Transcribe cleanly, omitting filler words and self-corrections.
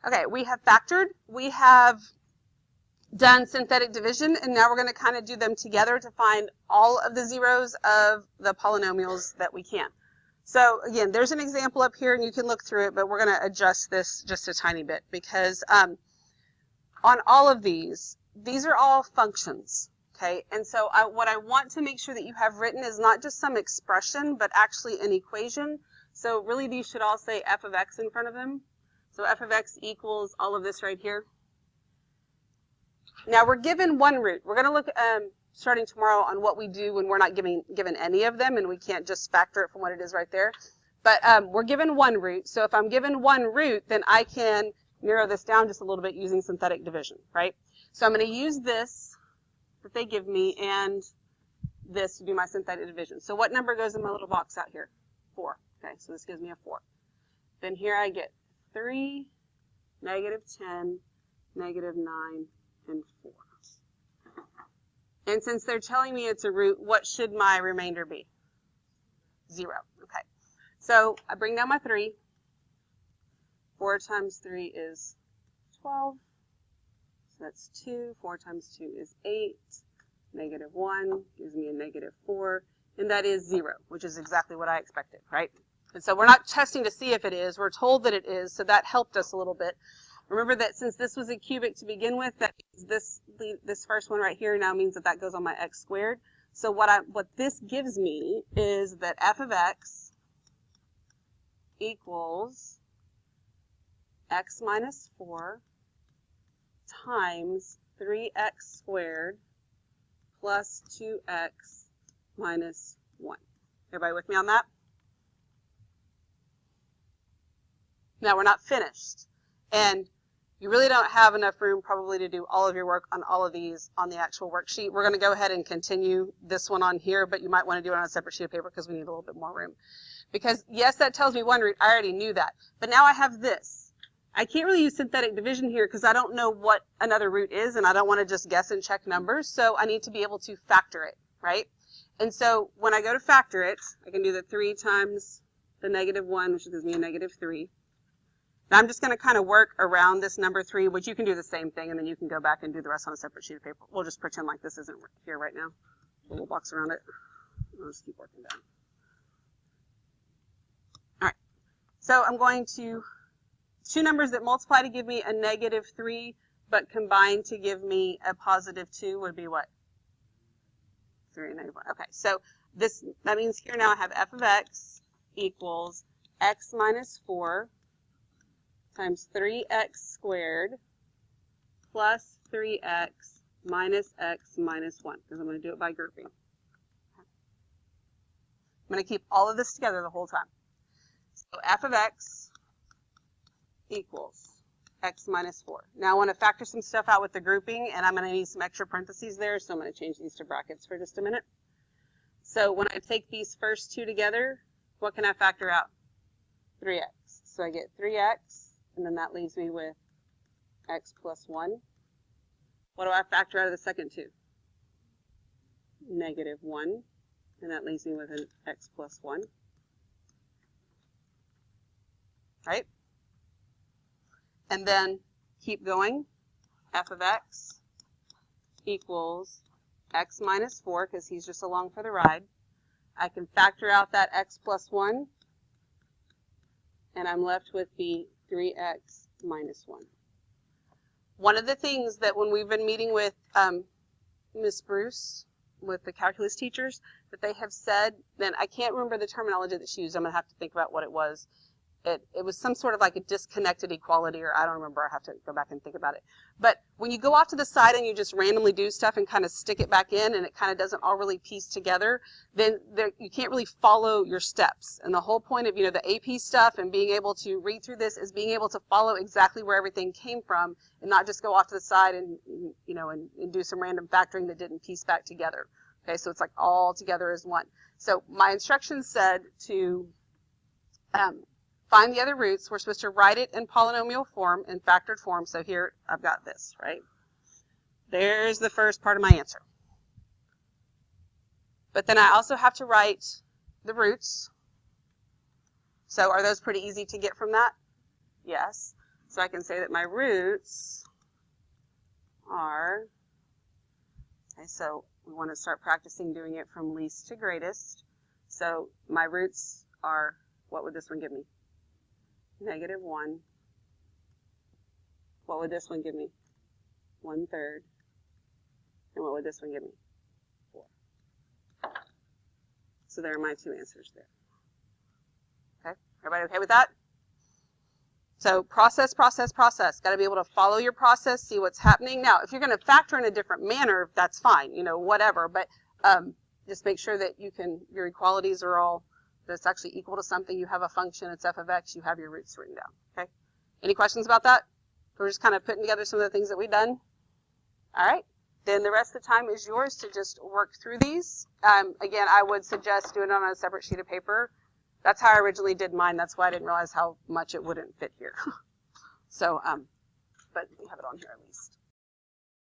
Okay, we have factored, we have done synthetic division, and now we're going to kind of do them together to find all of the zeros of the polynomials that we can. So again, there's an example up here, and you can look through it, but we're going to adjust this just a tiny bit because on all of these are all functions, okay? And so what I want to make sure that you have written is not just some expression, but actually an equation. So really these should all say f of x in front of them. So f of x equals all of this right here. Now we're given one root. We're going to look starting tomorrow on what we do when we're not given any of them and we can't just factor it from what it is right there. But we're given one root. So if I'm given one root, then I can narrow this down just a little bit using synthetic division, right? So I'm going to use this that they give me and this to do my synthetic division. So what number goes in my little box out here? 4. Okay, so this gives me a 4. Then here I get 3, negative 10, negative 9, and 4. And since they're telling me it's a root, what should my remainder be? 0. Okay. So I bring down my 3. 4 times 3 is 12. So that's 2. 4 times 2 is 8. Negative 1 gives me a negative 4. And that is 0, which is exactly what I expected, right? And so we're not testing to see if it is. We're told that it is, so that helped us a little bit. Remember that since this was a cubic to begin with, that means this first one right here now means that that goes on my x squared. So what this gives me is that f of x equals x minus 4 times 3x squared plus 2x minus 1. Everybody with me on that? Now we're not finished. And you really don't have enough room probably to do all of your work on all of these on the actual worksheet. We're going to go ahead and continue this one on here, but you might want to do it on a separate sheet of paper because we need a little bit more room. Because yes, that tells me one root. I already knew that. But now I have this. I can't really use synthetic division here because I don't know what another root is, and I don't want to just guess and check numbers. So I need to be able to factor it, right? And so when I go to factor it, I can do the 3 times the negative 1, which gives me a negative 3. Now I'm just going to kind of work around this number 3, which you can do the same thing, and then you can go back and do the rest on a separate sheet of paper. We'll just pretend like this isn't here right now. A little box around it. I'll just keep working down. All right. So I'm going to, 2 numbers that multiply to give me a negative 3, but combine to give me a positive 2 would be what? 3 and negative 1. Okay, so that means here now I have f of x equals x minus 4 times 3x squared plus 3x minus x minus 1, because I'm going to do it by grouping. I'm going to keep all of this together the whole time. So f of x equals x minus 4. Now I want to factor some stuff out with the grouping, and I'm going to need some extra parentheses there, so I'm going to change these to brackets for just a minute. So when I take these first 2 together, what can I factor out? 3x. So I get 3x. And then that leaves me with x plus 1. What do I factor out of the second 2? Negative 1. And that leaves me with an x plus 1. Right? And then keep going. F of x equals x minus 4, because he's just along for the ride. I can factor out that x plus 1. And I'm left with the 3x minus 1. One of the things that when we've been meeting with Miss Bruce, with the calculus teachers, that they have said, then I can't remember the terminology that she used. I'm going to have to think about what it was. It was some sort of like a disconnected equality, or I don't remember. I have to go back and think about it. But when you go off to the side and you just randomly do stuff and kind of stick it back in, and it kind of doesn't all really piece together, then you can't really follow your steps. And the whole point of, the AP stuff and being able to read through this is being able to follow exactly where everything came from, and not just go off to the side and and do some random factoring that didn't piece back together. Okay, so it's like all together as one. So my instructions said to find the other roots. We're supposed to write it in polynomial form, in factored form. So here I've got this, right? There's the first part of my answer. But then I also have to write the roots. So are those pretty easy to get from that? Yes. So I can say that my roots are, okay, so we want to start practicing doing it from least to greatest. So my roots are, what would this one give me? -1. What would this one give me? 1/3. And what would this one give me? 4. So there are my 2 answers there. Okay, everybody okay with that? So process, process, process. Got to be able to follow your process, see what's happening. Now, if you're going to factor in a different manner, that's fine, you know, whatever. But just make sure that your equalities are all, that it's actually equal to something. You have a function, it's f of x, you have your roots written down. Okay. Any questions about that? We're just kind of putting together some of the things that we've done. All right. Then the rest of the time is yours to just work through these. Again, I would suggest doing it on a separate sheet of paper. That's how I originally did mine. That's why I didn't realize how much it wouldn't fit here. So, but we have it on here at least.